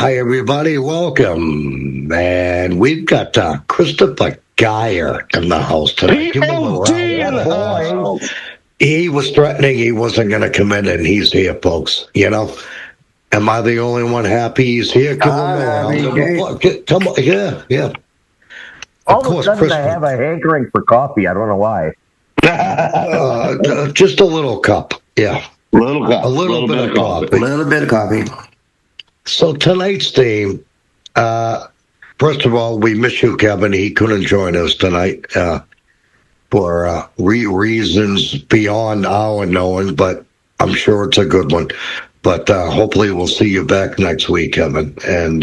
Hi, everybody. Welcome. And we've got Christopher Geyer in the house tonight. Give him a round of applause. He was threatening he wasn't going to come in, and he's here, folks. Am I the only one happy he's here? Give him a round of applause. Come on. Yeah. All of a sudden, I have a hankering for coffee. I don't know why. Just a little cup. Yeah. A little bit of coffee. A little bit of coffee. So tonight's theme, first of all, we miss you, Kevin. He couldn't join us tonight for reasons beyond our knowing, but I'm sure it's a good one. But hopefully we'll see you back next week, Kevin. And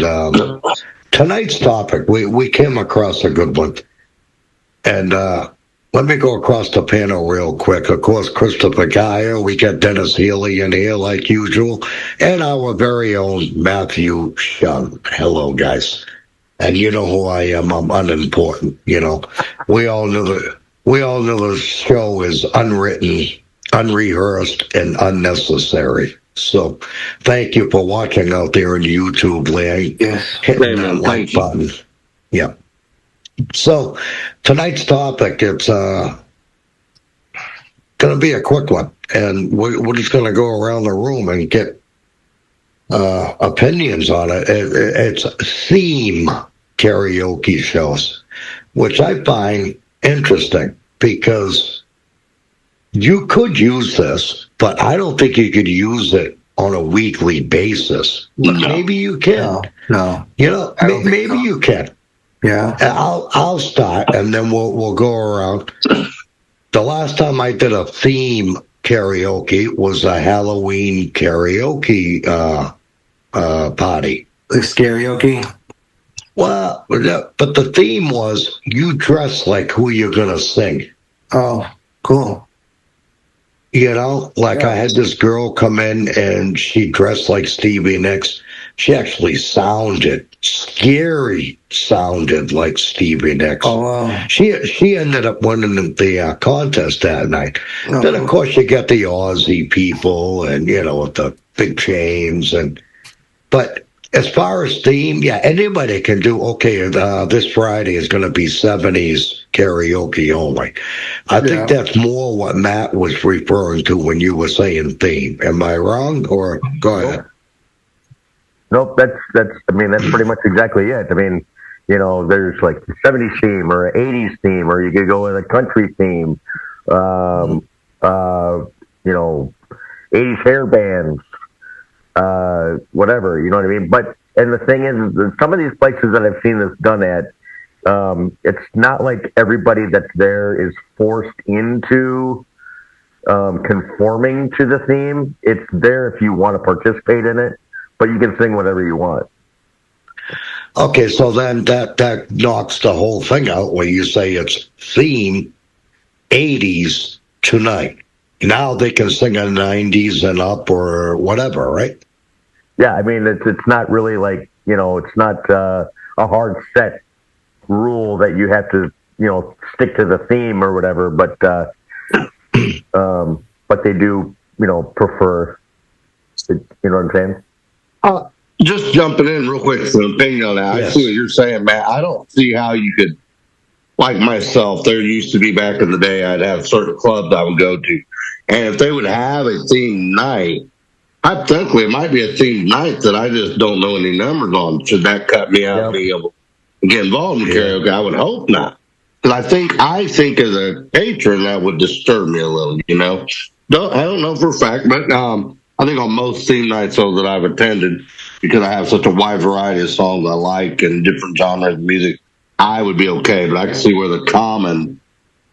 tonight's topic, we came across a good one. And let me go across the panel real quick. Of course, Christopher Geyer. We got Dennis Healy in here like usual. And our very own Matthew Shung. Hello, guys. And you know who I am. I'm unimportant. We all know the show is unwritten, unrehearsed, and unnecessary. So thank you for watching out there in YouTube land. Hitting that like button. Yeah. So tonight's topic, it's going to be a quick one, and we're just going to go around the room and get opinions on it. It's theme karaoke shows, which I find interesting because you could use this, but I don't think you could use it on a weekly basis. No. Maybe you can. No. Maybe you can. Yeah, I'll start, and then we'll go around. The last time I did a theme karaoke was a Halloween karaoke party. Like karaoke. Well, but the theme was you dress like who you're gonna sing. Oh, cool. I had this girl come in and she dressed like Stevie Nicks. She actually sounded like Stevie Nicks. Oh, wow. She ended up winning the contest that night. Oh, then, of course, you get the Aussie people and, with the big chains. But as far as theme, anybody can do, okay, this Friday is going to be 70s karaoke only. I think that's more what Matt was referring to when you were saying theme. Am I wrong? Or go ahead. Nope, that's pretty much exactly it. There's like the 70s theme or 80s theme, or you could go with a country theme, 80s hair bands, whatever, you know what I mean? And the thing is, some of these places that I've seen this done at, it's not like everybody that's there is forced into conforming to the theme. It's there if you want to participate in it, but you can sing whatever you want. Okay, so then that knocks the whole thing out when you say it's theme 80s tonight. Now they can sing a 90s and up or whatever, right? Yeah, it's not really like, it's not a hard set rule that you have to, stick to the theme or whatever, but they do, prefer, you know what I'm saying? Just jumping in real quick for an opinion on that. Yes. I see what you're saying, Matt. I don't see how you could, like myself, there used to be back in the day, I'd have certain clubs I would go to. And if they would have a theme night, hypothetically, it might be a theme night that I just don't know any numbers on. Should that cut me out of being able to get involved in karaoke? I would hope not. Because I think as a patron, that would disturb me a little, I don't know for a fact, but I think on most theme nights though that I've attended, because I have such a wide variety of songs I like and different genres of music, I would be okay. But I can see where the common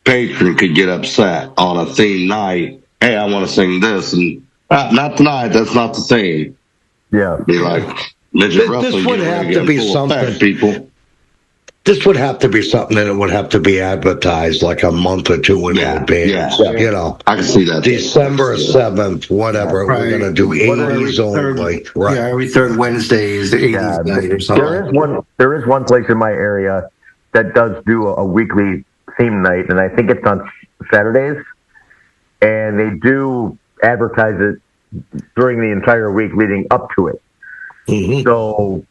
patron could get upset on a theme night. Hey, I want to sing this, and not tonight. That's not the theme. Yeah, be like midget wrestling. This would have to be something, people. This would have to be something that it would have to be advertised like a month or two in advance. Yeah. I can see that. December 7th, whatever. Right. We're going to do 80s only. Right. Yeah, every third Wednesday is the 80s night or something. There is one place in my area that does do a weekly theme night, and I think it's on Saturdays. And they do advertise it during the entire week leading up to it. Mm-hmm. So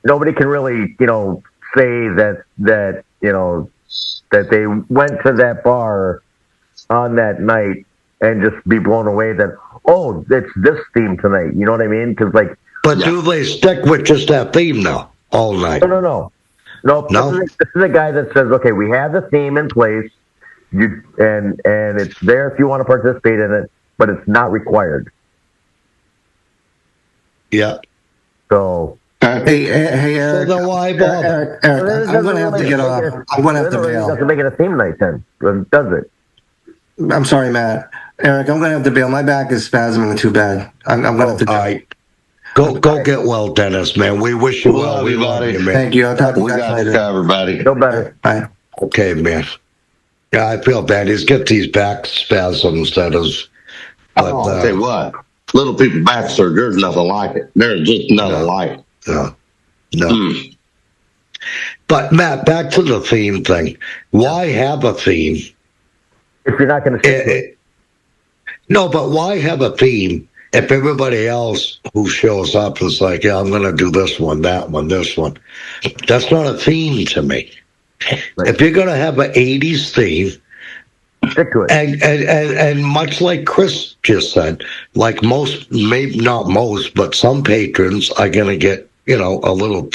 nobody can really, say that that they went to that bar on that night and just be blown away that, oh, it's this theme tonight. You know what I mean? Because but do they stick with just that theme now all night? No. This is a guy that says, okay, we have the theme in place, and it's there if you want to participate in it, but it's not required. Yeah. So. Hey, Eric. So then why bother? Eric, I'm going to have to get off. I'm going to have to bail. It doesn't make it a theme night then, does it? I'm sorry, Matt. Eric, I'm going to have to bail. My back is spasming too bad. I'm going to have to. All right. Go get well, Dennis, man. We wish you well. We love you, man. Thank you. I'll talk to you guys later. Everybody. Feel better. Bye. Okay, man. Yeah, I feel bad. He's got these back spasms that is. But, I'll tell you what. Little people back surgery, there's nothing like it. There's just nothing like it. No. But Matt, back to the theme thing. Why have a theme? If you're not going to no, but why have a theme if everybody else who shows up is like, yeah, I'm going to do this one, that one, this one? That's not a theme to me. Right. If you're going to have an 80s theme, stick to it. And much like Chris just said, like most, maybe not most, but some patrons are going to get, a little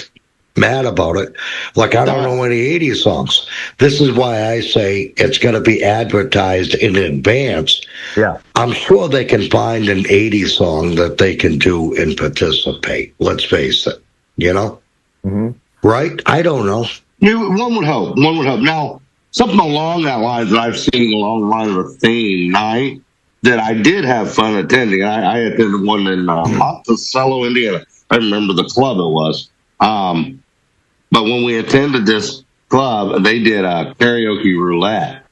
mad about it. Like, I don't know any 80s songs. This is why I say it's going to be advertised in advance. Yeah. I'm sure they can find an 80s song that they can do and participate. Let's face it, Mm-hmm. Right? I don't know. One would hope. Now, something along that line that I've seen along the line of a theme night that I did have fun attending. I attended one in Monticello, Indiana. I remember the club it was. But when we attended this club, they did a karaoke roulette.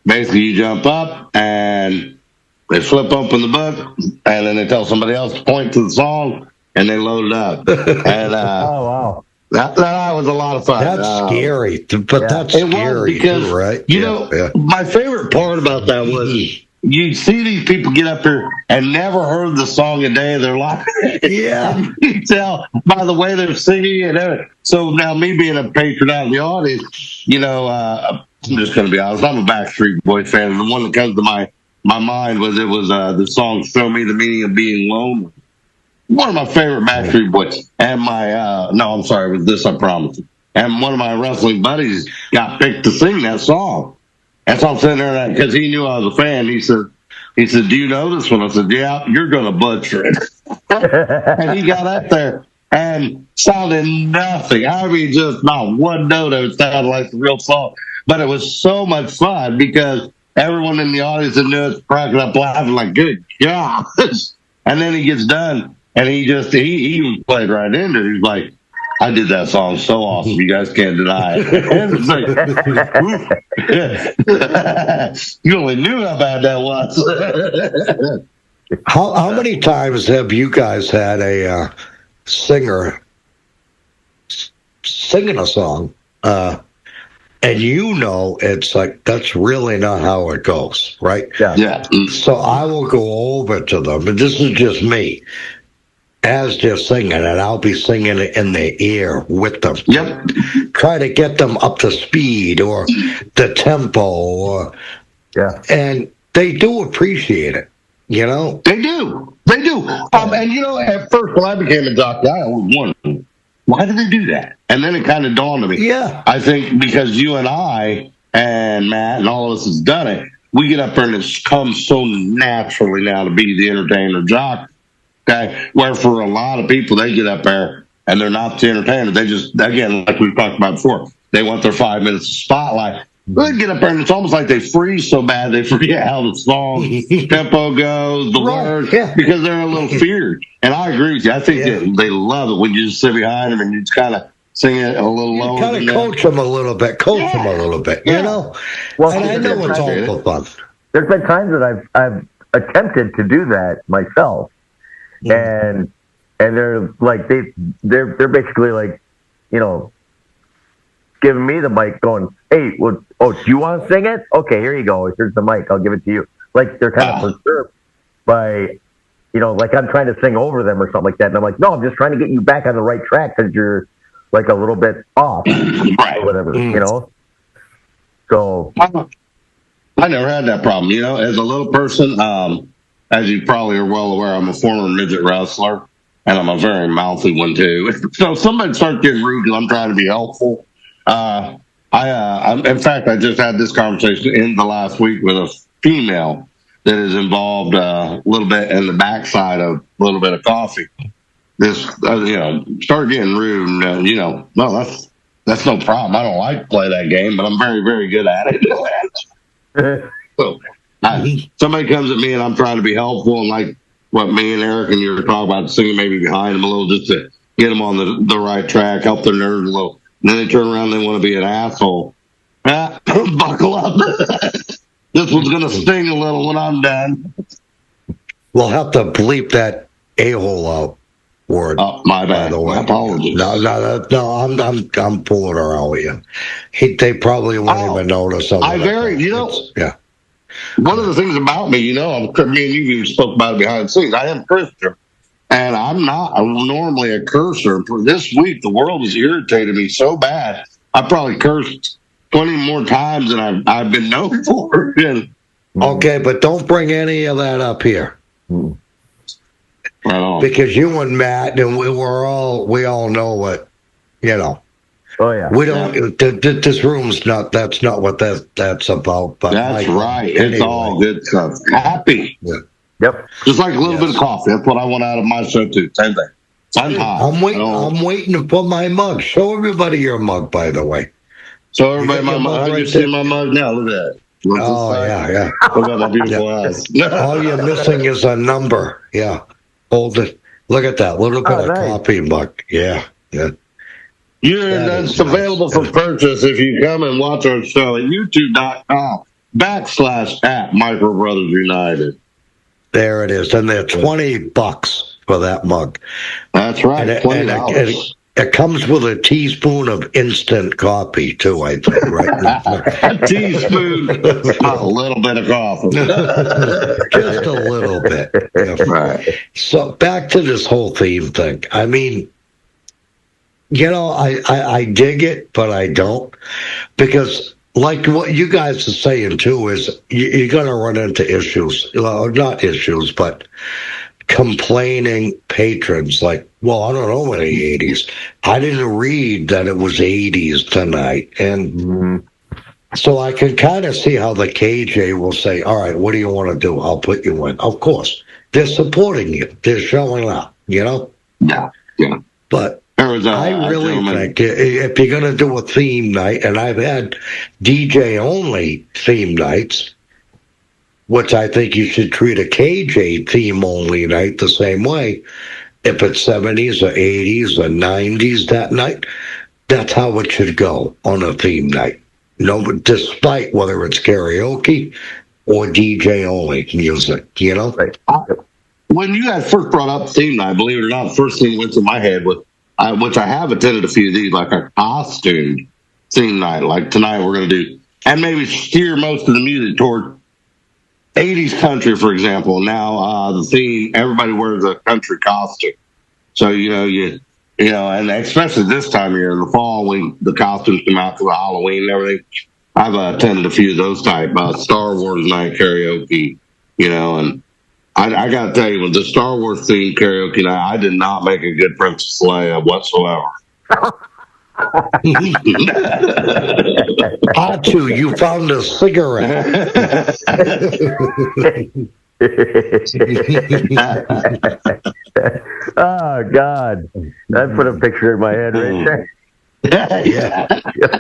Basically, you jump up and they flip open the book, and then they tell somebody else to point to the song, and they load it up. And oh wow. That was a lot of fun. That's scary, but that's scary because, too, right? My favorite part about that was you see these people get up here and never heard the song a day of their life. Yeah. You can tell by the way they're singing and everything. So now me being a patron out in the audience, I'm just going to be honest, I'm a Backstreet Boys fan, and the one that comes to my mind was the song "Show Me the Meaning of Being Lonely." One of my favorite Backstreet Boys, and it was this, I promise you. And one of my wrestling buddies got picked to sing that song. And so I'm sitting there, because he knew I was a fan, he said, do you know this one? I said, yeah, you're going to butcher it. And he got up there and sounded nothing. I mean, just not one note of it sounded like the real song. But it was so much fun because everyone in the audience knew it was cracking up laughing like, good gosh. And then he gets done. And he played right into it. He's like, I did that song so awesome, you guys can't deny it. And it's like, you only knew how bad that was. How many times have you guys had a singer singing a song, and it's like, that's really not how it goes, right? Yeah. So I will go over to them, and this is just me, as they're singing, and I'll be singing it in their ear with them. Yep. Try to get them up to speed or the tempo. And they do appreciate it, They do. And, at first when I became a doctor, I was wondering, why do they do that? And then it kind of dawned on me. Yeah. I think because you and I and Matt and all of us has done it, we get up there and it's come so naturally now to be the entertainer jock. Okay, where for a lot of people, they get up there and they're not the entertainer. They just, again, like we've talked about before, they want their 5 minutes of spotlight. They get up there and it's almost like they freeze so bad they forget how the song tempo goes, the words, because they're a little feared. And I agree with you. I think that they love it when you just sit behind them and you just kind of sing it a little lower. Kind of coach them a little bit, Well, and I know it's all for fun. There's been times that I've attempted to do that myself. And they're like they're basically like, giving me the mic, going, "Hey, do you want to sing it? Okay, here you go. Here's the mic. I'll give it to you." Like they're kind of perturbed by, like I'm trying to sing over them or something like that. And I'm like, "No, I'm just trying to get you back on the right track because you're like a little bit off, Right. or whatever, you know. So I never had that problem. You know, as a little person, as you probably are well aware, I'm a former midget wrestler, and I'm a very mouthy one too. So if somebody starts getting rude because I'm trying to be helpful, in fact, I just had this conversation in the last week with a female that is involved a little bit in the backside of a little bit of coffee. This, started getting rude, and no, that's no problem. I don't like to play that game, but I'm very, very good at it. So, somebody comes at me and I'm trying to be helpful, and like what me and Eric and you were talking about, singing maybe behind them a little just to get them on the right track, help their nerves a little. And then they turn around and they want to be an asshole. Buckle up. This one's going to sting a little when I'm done. We'll have to bleep that a-hole out word. Oh, my bad. My apologies. No, I'm pulling her out with you. They probably won't even notice. Yeah. One of the things about me, me and you even spoke about it behind the scenes. I am Christian, and I'm normally a cursor. For this week, the world has irritated me so bad. I probably cursed 20 more times than I've been known for. Okay, but don't bring any of that up here. Because you and Matt, and we all know what, Oh yeah. We don't. This room's not. That's not what that's about. But that's right. Anyway. It's all good stuff. Happy. Yeah. Yep. Just like a little bit of coffee. That's what I want out of my show too. Same thing. I'm waiting to put my mug. Show everybody your mug, by the way. Show everybody my mug. You see my mug now? Look at that. Yeah. Look at my beautiful eyes. All you're missing is a number. Yeah. Hold it. Look at that little bit of coffee mug. Yeah. It's available for purchase if you come and watch our show at youtube.com/at Micro Brothers United. There it is. And they're $20 for that mug. That's right. And it comes with a teaspoon of instant coffee, too, I think, right? A teaspoon. A little bit of coffee. Just a little bit. Right. So back to this whole theme thing. I mean, I dig it, but I don't. Because like what you guys are saying, too, is you're going to run into issues. Well, not issues, but complaining patrons. Like, well, I don't know any 80s. I didn't read that it was 80s tonight. And so I can kind of see how the KJ will say, all right, what do you want to do? I'll put you in. Of course. They're supporting you. They're showing up, Yeah. But I really think if you're going to do a theme night, and I've had DJ-only theme nights, which I think you should treat a KJ theme-only night the same way. If it's 70s or 80s or 90s that night, that's how it should go on a theme night. Despite whether it's karaoke or DJ-only music, Right. When you guys first brought up theme night, believe it or not, the first thing that went to my head was, which I have attended a few of these, like a costume theme night. Like tonight we're going to do, and maybe steer most of the music toward 80s country, for example. Now the theme, everybody wears a country costume. So, and especially this time of year, in the fall, when the costumes come out for Halloween and everything, I've attended a few of those type Star Wars night karaoke, and I got to tell you, with the Star Wars themed karaoke night, I did not make a good Princess Leia whatsoever. Archie, you found a cigarette. Oh, God. That put a picture in my head right there. Yeah.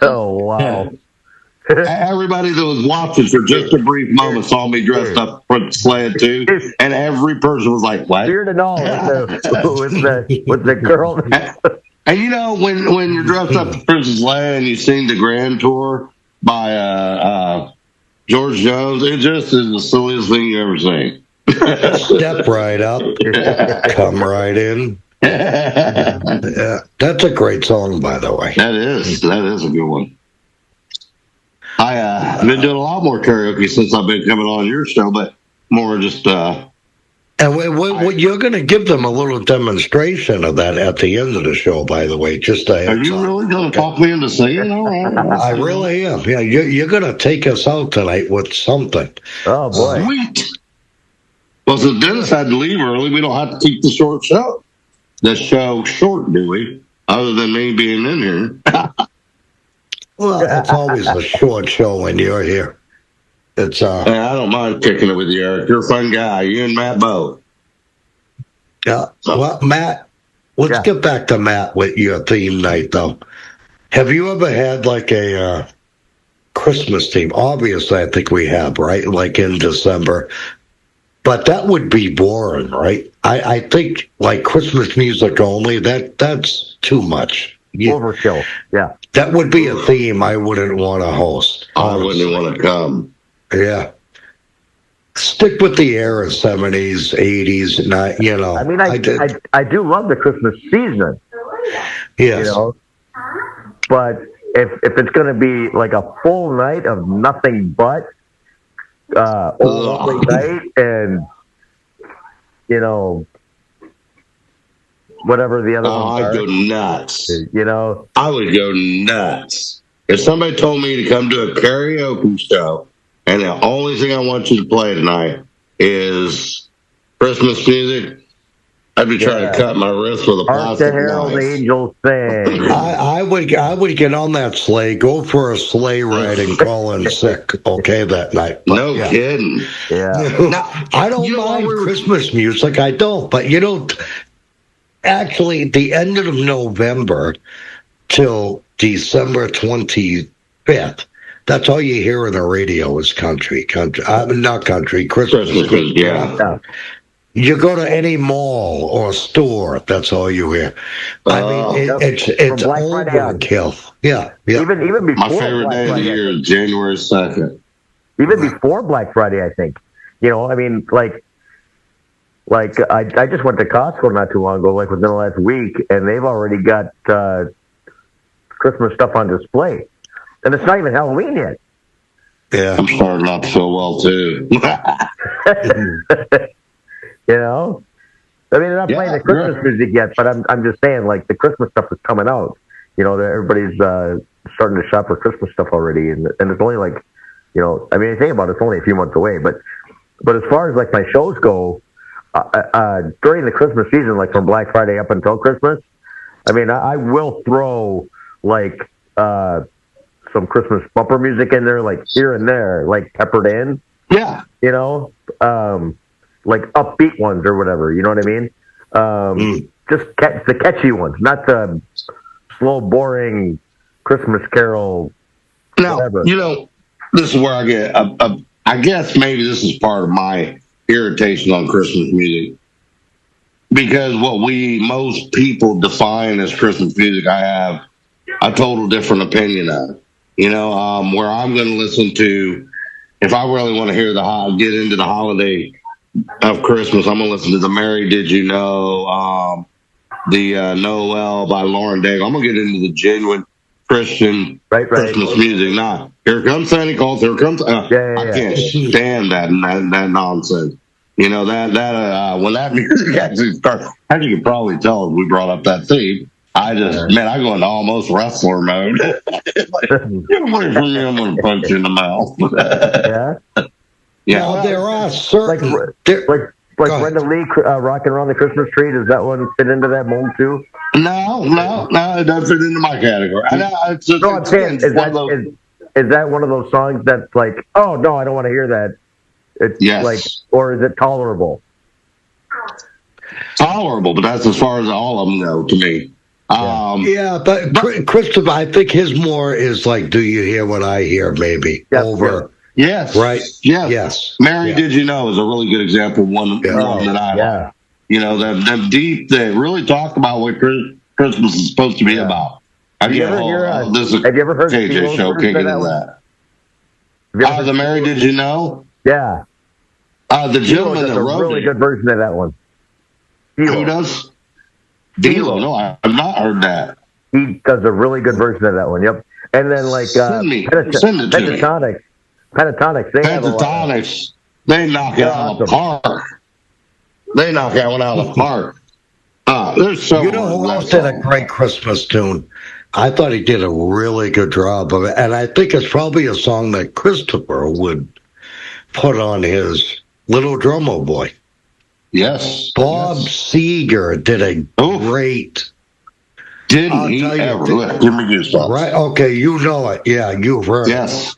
Oh, wow. Everybody that was watching for just a brief moment saw me dressed up for Leia too, and every person was like, "What?" Beard and all with the girl. And when you're dressed up as Princess Leia and you sing the Grand Tour by George Jones, it just is the silliest thing you ever seen. Step right up, come right in. Yeah, that's a great song, by the way. That is a good one. I've been doing a lot more karaoke since I've been coming on your show, but more just And you're going to give them a little demonstration of that at the end of the show, by the way. Just Are you really going to talk me into singing? All right. I really am. Yeah, you're going to take us out tonight with something. Oh, boy. Sweet. Well, since Dennis had to leave early, we don't have to keep the short show. The show short, do we? Other than me being in here. Well, it's always a short show when you're here. It's I don't mind kicking it with you, Eric. You're a fun guy. You and Matt both. Yeah. Well, Matt, let's get back to Matt with your theme night, though. Have you ever had like a Christmas theme? Obviously, I think we have, right? Like in December. But that would be boring, right? I think like Christmas music only, that's too much. Overkill, yeah. That would be a theme I wouldn't want to host. I wouldn't want to come. Yeah. Stick with the era, 70s, 80s, not, you know. I mean, I do love the Christmas season. Yes. You know? But if it's going to be like a full night of nothing but Old Night and, you know, whatever the other ones are. I'd go nuts. You know? I would go nuts. If somebody told me to come to a karaoke show and the only thing I want you to play tonight is Christmas music, I'd be trying to cut my wrist with a plastic knife. Hark the Herald Angels sing. I would get on that sleigh, go for a sleigh ride, and call in sick. Okay, that night. But, no kidding. Yeah. Now, I don't mind Christmas music. I don't, but you know, actually, the end of November till December 25th. That's all you hear on the radio is country. Not country, Christmas. Yeah. You go to any mall or store, that's all you hear. I mean, it's overkill. Yeah. Even before my favorite day of the year is January 2nd. Even before Black Friday, I think. You know, I mean, like I just went to Costco not too long ago, like within the last week, and they've already got Christmas stuff on display. And it's not even Halloween yet. Yeah. I'm starting off so well, too. You know? I mean, they're not playing the Christmas music yet, but I'm just saying, like, the Christmas stuff is coming out. You know, everybody's starting to shop for Christmas stuff already, and it's only like, you know, I mean, think about it, it's only a few months away, but as far as, like, my shows go, during the Christmas season, like from Black Friday up until Christmas, I mean, I will throw, like, some Christmas bumper music in there, like here and there, like peppered in. Yeah. You know, like upbeat ones or whatever. You know what I mean? Just the catchy ones, not the slow, boring Christmas carol. Now, whatever. you know, this is where I get, I guess maybe this is part of my irritation on Christmas music. Because what most people define as Christmas music, I have a total different opinion of. You know, where I'm going to listen to, if I really want to hear get into the holiday of Christmas, I'm going to listen to the Mary Did You Know, the Noel by Lauren Daigle. I'm going to get into the genuine Christian Christmas music. Now, here comes Santa Claus. Here comes. I can't stand that nonsense. You know that when that music actually starts, as you can probably tell, we brought up that theme. I go into almost wrestler mode. Like, get away from me! I'm going to punch you in the mouth. Yeah. Now, there are certain like Brenda Lee rocking around the Christmas tree. Does that one fit into that mold too? No, it doesn't fit into my category. I'm saying, is that one of those songs that's like, oh no, I don't want to hear that? It's like, or is it tolerable? Tolerable, but that's as far as all of them go to me. But Christopher, I think his more is like, do you hear what I hear? Maybe over. Yes. Right. Yes. Mary, Did You Know is a really good example. One that I like. You know, them deep. They really talk about what Christmas is supposed to be about. Have you ever heard KJ show kicking in that? The Mary Did You Know? Yeah. The gentleman that wrote a really good version of that one. Who does? Dilo. No, I've not heard that. He does a really good version of that one. Yep. And then like send it to me. Pentatonics. They knock it out of the park. They knock that one out of the park. There's so You know who else did a great Christmas tune? I thought he did a really good job of it, and I think it's probably a song that Christopher would put on his Little Drummer Boy. Yes. Bob Seger did a great. Didn't he ever? Look, give me goosebumps. Right? Okay, you know it. Yeah, you've heard it.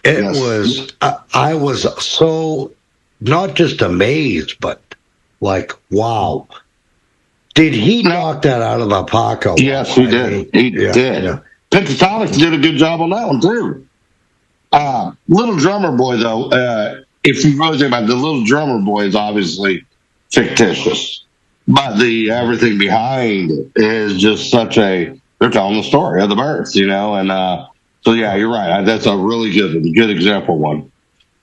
It was. I was so not just amazed, but like, wow. Did he knock that out of the park? Yes, he did. He did. Yeah. Pentatonics did a good job on that one, too. Little Drummer Boy, though, if you really think about it, the Little Drummer Boy is obviously fictitious. But the everything behind it is just such a... They're telling the story of the birth, you know? And so, yeah, you're right. That's a really good example one.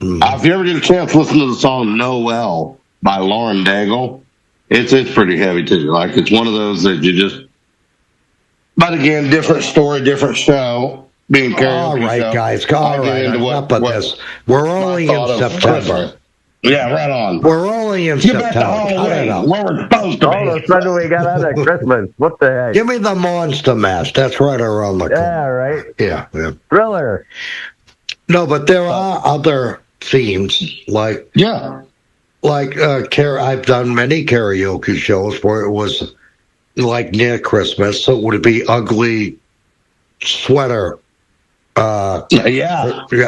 Mm-hmm. If you ever get a chance to listen to the song Noel by Lauren Daigle, it's pretty heavy too. Like it's one of those that you just. But again, different story, different show. Being karaoke all right, show. Guys. All right. Enough of this. We're only in September. Yeah, right on. We're only in September. Where we're supposed to be. All of a sudden we got out of Christmas. What the heck? Give me the Monster Mash. That's right around the corner. Yeah, right. Yeah. Thriller. No, but there are other themes like I've done many karaoke shows where it was like near Christmas, so it would be ugly sweater. Karaoke,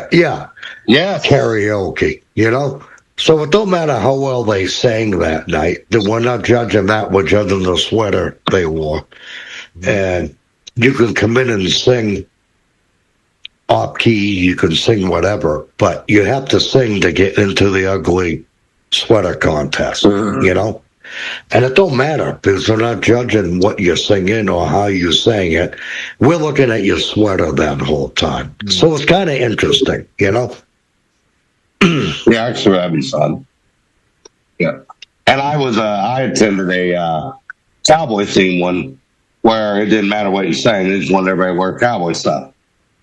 you know. So it don't matter how well they sang that night. We're not judging that. We're judging the sweater they wore, and you can come in and sing off key. You can sing whatever, but you have to sing to get into the ugly sweater contest, you know? And it don't matter because they're not judging what you're singing or how you sang it. We're looking at your sweater that whole time. So it's kind of interesting, you know? Yeah, actually, that'd be fun. Yeah. And I attended a cowboy theme one where it didn't matter what you sang. They just wanted everybody to wear cowboy stuff.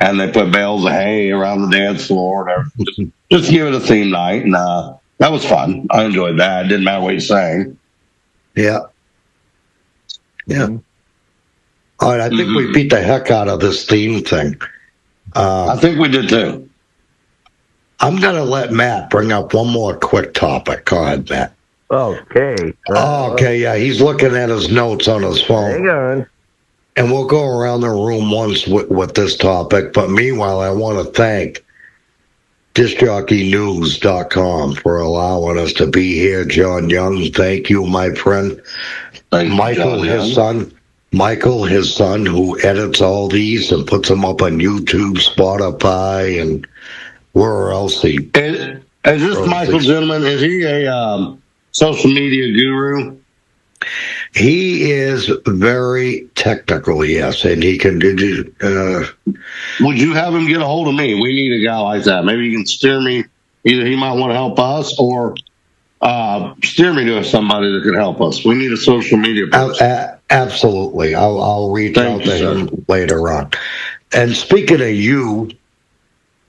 And they put bales of hay around the dance floor and everything. Just give it a theme night. And that was fun. I enjoyed that. It didn't matter what you sang. Yeah. Yeah. All right. I think we beat the heck out of this theme thing. I think we did too. I'm going to let Matt bring up one more quick topic. Go ahead, Matt. Okay. Okay. Yeah. He's looking at his notes on his phone. Hang on. And we'll go around the room once with this topic. But meanwhile, I want to thank DiscJockeyNews.com for allowing us to be here. John Young, thank you, my friend. Michael, his son, who edits all these and puts them up on YouTube, Spotify, and where else he... Is this Michael, gentlemen, is he a social media guru? He is very technical, yes, and he can do... Would you have him get a hold of me? We need a guy like that. Maybe you can steer me. Either he might want to help us or steer me to somebody that can help us. We need a social media person. Absolutely. I'll reach out to him later on. And speaking of you,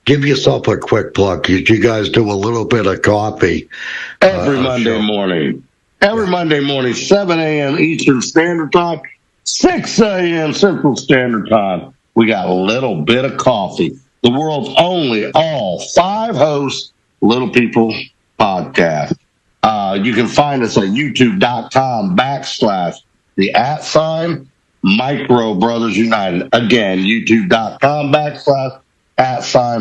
give yourself a quick plug. Could you guys do a little bit of coffee? Every Monday morning. Every Monday morning, 7 a.m. Eastern Standard Time, 6 a.m. Central Standard Time. We got a little bit of coffee. The world's only all 5 hosts, Little People podcast. You can find us at youtube.com/the @Micro Brothers United. Again, youtube.com/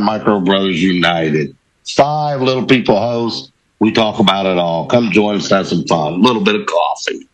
@Micro Brothers United. 5 Little People hosts. We talk about it all. Come join us, have some fun. A little bit of coffee.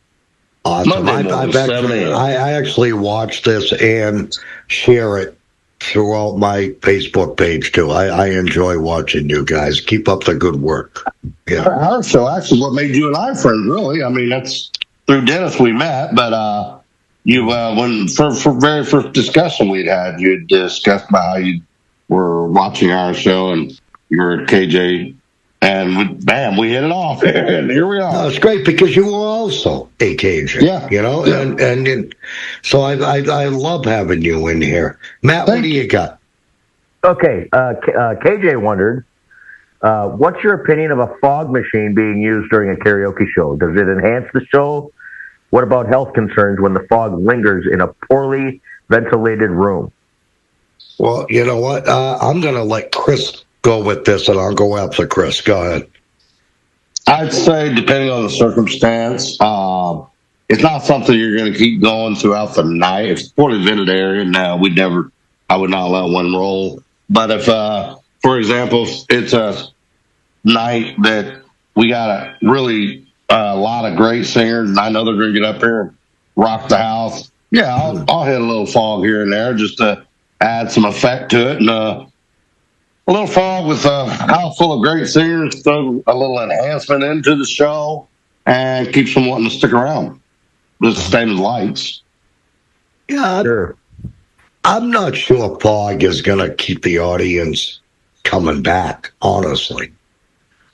Awesome. I actually watch this and share it throughout my Facebook page, too. I enjoy watching you guys. Keep up the good work. Yeah. Our show, actually, what made you and I friends, really. I mean, that's through Dennis we met, but when for very first discussion we'd had, you had discussed about how you were watching our show and you were at KJ. And bam, we hit it off, and here we are. No, it's great because you were also a Cajun, you know, and so I love having you in here. Matt, what do you got? Okay, KJ wondered, What's your opinion of a fog machine being used during a karaoke show? Does it enhance the show? What about health concerns when the fog lingers in a poorly ventilated room? Well, you know what? I'm going to let Chris go with this, and I'll go after Chris. Go ahead. I'd say, depending on the circumstance, it's not something you're going to keep going throughout the night. If it's a poorly vented area, no, I would not let one roll. But if, for example, it's a night that we got a really lot of great singers, and I know they're going to get up here and rock the house, yeah, I'll hit a little fog here and there just to add some effect to it. And a little fog with a house full of great singers, throw a little enhancement into the show and keeps them wanting to stick around. The same as lights. Yeah, Sure. I'm not sure fog is going to keep the audience coming back, honestly.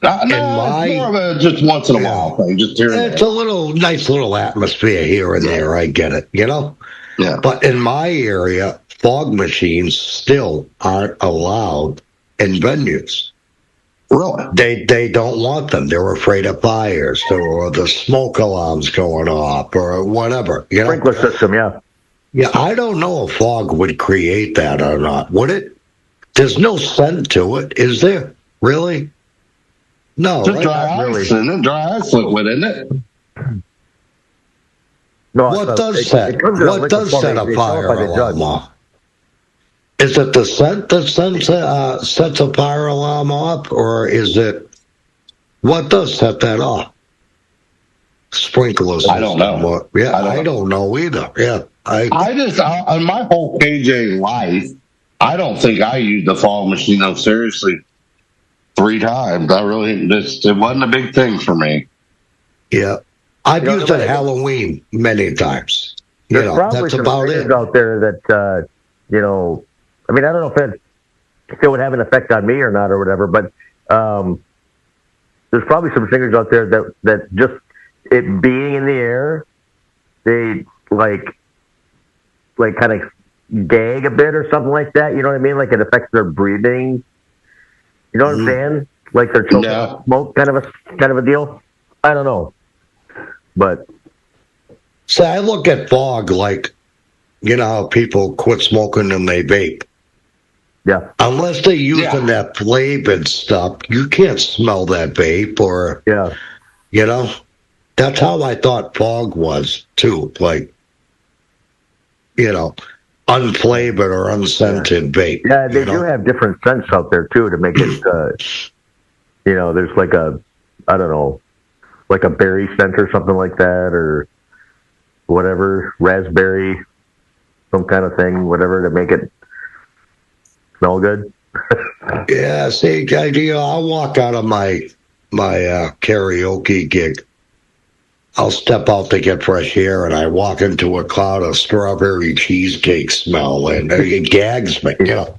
No, it's more of a just once in a while thing, just here and there. It's a nice little atmosphere here and there. I get it, you know? Yeah. But in my area, fog machines still aren't allowed in venues. Really? They don't want them. They're afraid of fires or the smoke alarms going off or whatever. You know? Sprinkler system, yeah. Yeah, I don't know if fog would create that or not. Would it? There's no scent to it, is there? Really? No, Just right? dry ice, isn't it? Dry ice liquid, isn't it? No, What does set a fire alarm off? Is it the scent that sets a fire alarm off, or is it what does set that off? Sprinklers. I don't know. Yeah, I don't know either. Yeah, on my whole KJ life, I don't think I used the fog machine though seriously 3 times. It wasn't a big thing for me. Yeah, I've used it Halloween many times. There's probably that's some about singers it. out there that I mean, I don't know if it would have an effect on me or not or whatever, but there's probably some singers out there that just it being in the air, they like kind of gag a bit or something like that. You know what I mean? Like it affects their breathing. You know what I'm saying? Like they're choking on smoke, kind of a deal. I don't know, but so I look at fog like, you know, how people quit smoking and they vape. Yeah. Unless they're using that flavored stuff, you can't smell that vape or, you know, that's how I thought fog was too. Like, you know, unflavored or unscented vape. Yeah, they do have different scents out there too to make it, you know, there's like I don't know, like a berry scent or something like that or whatever, raspberry, some kind of thing, whatever to make it smell good. Yeah, see, I'll walk out of my karaoke gig. I'll step out to get fresh air, and I walk into a cloud of strawberry cheesecake smell, and it gags me. You know,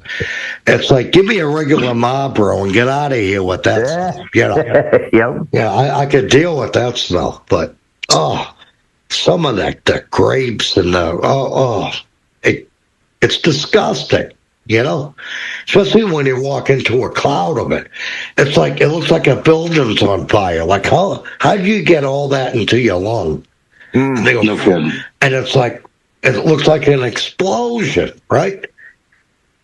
it's like, give me a regular Marlboro and get out of here with that. Smell, you know, yeah, I could deal with that smell, but some of the grapes and it's disgusting. You know, especially when you walk into a cloud of it, it's like it looks like a building's on fire. Like how do you get all that into your lung? No kidding. And it's like it looks like an explosion, right?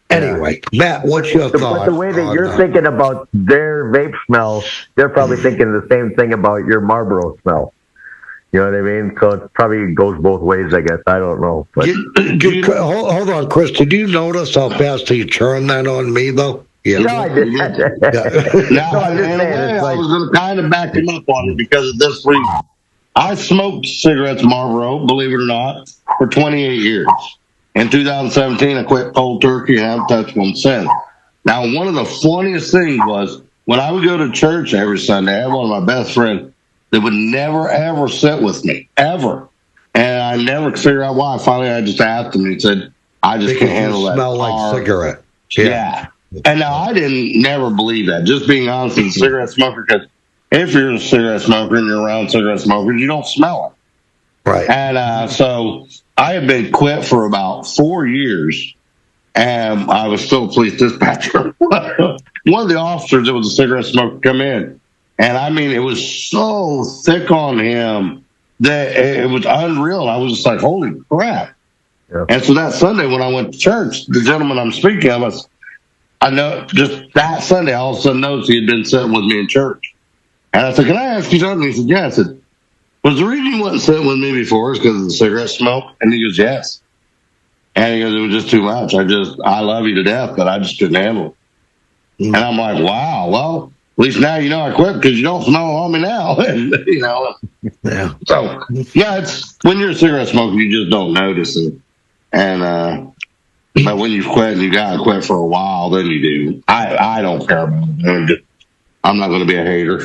Anyway, Matt, what's your thought? But the way that you're thinking about their vape smell, they're probably thinking the same thing about your Marlboro smell. You know what I mean? So it probably goes both ways, I guess. I don't know. But hold on, Chris. Did you notice how fast he turned that on me, though? Yeah. No, I did. I was going to kind of back him up on it because of this reason. I smoked cigarettes, Marlboro, believe it or not, for 28 years. In 2017, I quit cold turkey and haven't touched one since. Now, one of the funniest things was when I would go to church every Sunday, I had one of my best friends that would never, ever sit with me, ever. And I never could figure out why. Finally, I just asked him. He said, I just can't handle that. Smell like cigarette. Yeah. And now I didn't never believe that. Just being honest with a cigarette smoker, because if you're a cigarette smoker and you're around cigarette smokers, you don't smell it. Right. And so I had been quit for about 4 years, and I was still a police dispatcher. one of the officers that was a cigarette smoker come in, and I mean, it was so thick on him that it was unreal. I was just like, holy crap. Yeah. And so that Sunday when I went to church, the gentleman I'm speaking of, I know just that Sunday, all of a sudden noticed he had been sitting with me in church. And I said, can I ask you something? He said, yeah. I said, was the reason you wasn't sitting with me before is because of the cigarette smoke? And he goes, yes. And he goes, it was just too much. I love you to death, but I just couldn't handle it. And I'm like, wow, well, at least now you know I quit because you don't smell on me now. And, Yeah. So, yeah, it's when you're a cigarette smoker, you just don't notice it. And, but when you've quit and you got to quit for a while, then you do. I don't care about it. I'm not going to be a hater.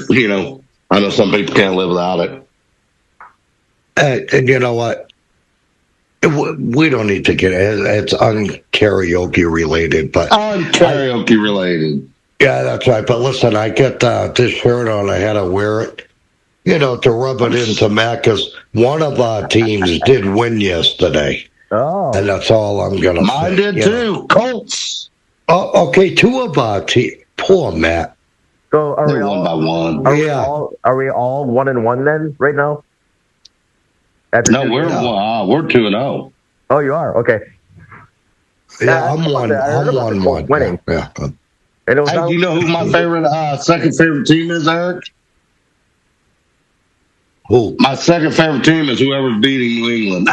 I know some people can't live without it. And you know what? We don't need to get it. It's un-karaoke related, but karaoke related. Yeah, that's right. But listen, I get this shirt on. I had to wear it, to rub it into Matt, because one of our teams did win yesterday. Oh, and that's all I'm gonna say. Mine did too. Colts. Oh, okay. Two of our team. Poor Matt. So are we one by one? Are we all 1-1 then right now? No, we're 2-0. Oh, you are? Okay. Yeah, I'm 1-1. Winning. Yeah. Hey, do you know who my second favorite team is, Eric? Who? My second favorite team is whoever's beating New England.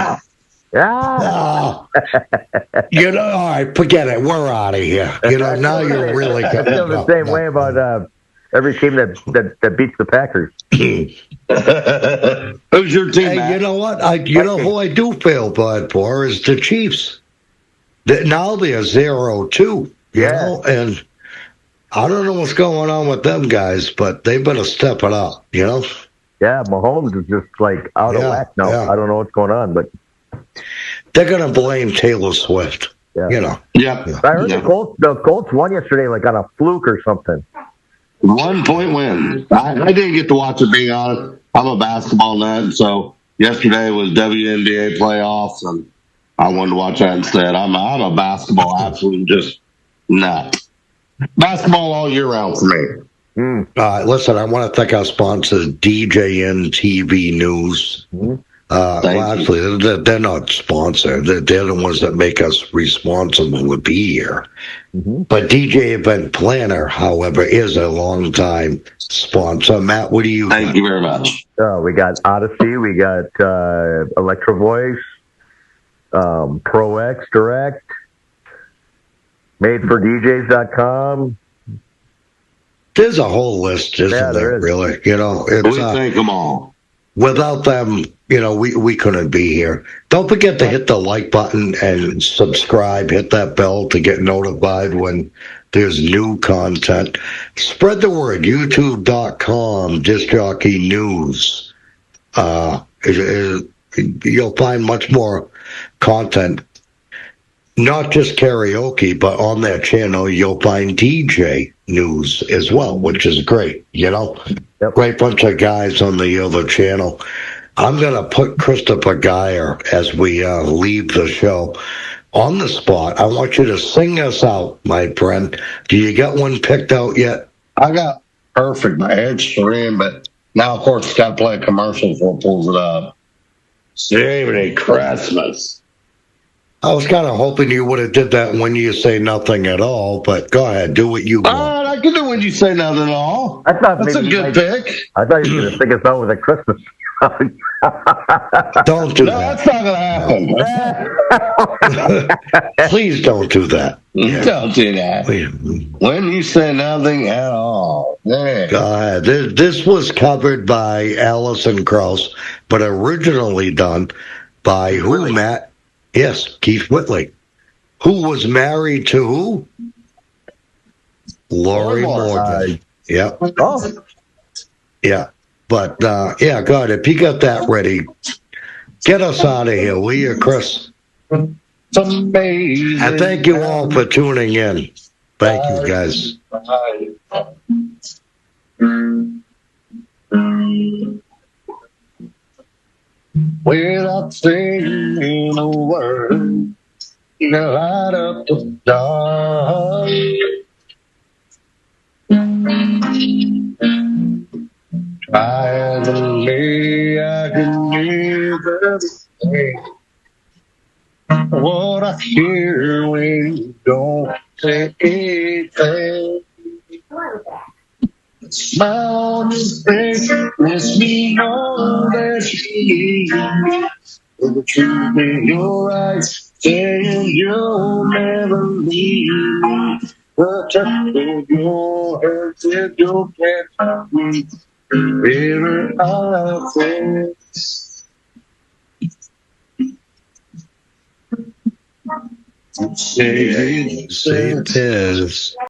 Yeah. All right, forget it. We're out of here. Now you're really I feel the same way about every team that beats the Packers. Who's your team? Hey, Matt? You know what? Who I do feel bad for is the Chiefs. Now they're 0-2. And I don't know what's going on with them guys, but they better step it up. Yeah, Mahomes is just like out of whack now. Yeah. I don't know what's going on, but they're gonna blame Taylor Swift. Yeah. I heard the Colts won yesterday, like on a fluke or something. 1 point win. I didn't get to watch it, being honest. I'm a basketball nut, so yesterday was WNBA playoffs, and I wanted to watch that instead. I'm a basketball absolute just nut. Basketball all year round for me. Listen, I want to thank our sponsors, DJN TV News. Actually, they're not sponsored. They're the ones that make us responsible to be here. But DJ Event Planner, however, is a long-time sponsor. Matt, what do you Thank you very much. We got Odyssey. We got Electro Voice, Pro X Direct, MadeForDJs.com. There's a whole list, isn't there? Really, we thank them all. Without them, we couldn't be here. Don't forget to hit the like button and subscribe. Hit that bell to get notified when there's new content. Spread the word. YouTube.com, Disc Jockey News. You'll find much more content. Not just karaoke, but on that channel, you'll find DJ news as well, which is great, Great bunch of guys on the other channel. I'm going to put Christopher Geyer, as we leave the show, on the spot. I want you to sing us out, my friend. Do you got one picked out yet? I got Perfect by Ed Sheeran, but now, of course, it's got to play a commercial before it pulls it up. Saving Christmas. I was kind of hoping you would have did that when you say nothing at all, but go ahead, do what you want. All right, I can do when you say nothing at all. That's a good pick. I thought you were going to sing us out with a Christmas song. Don't do that. No, that's not going to happen. Please don't do that. Don't do that. When you say nothing at all. Go ahead. This was covered by Alison Krauss, but originally done by who, Matt? Yes, Keith Whitley, who was married to who? Lori Morgan. Yeah. Oh. Yeah. But, go ahead. If you got that ready, get us out of here, will you, Chris? It's amazing. And thank you all for tuning in. Thank you, guys. Without saying a word, you light up the dark. what I hear when you don't say anything. Smile on your face lets me know that you need. With the truth in your eyes, saying you'll never leave me. The touch of your hand said you can't me. River I'll say it Say it is.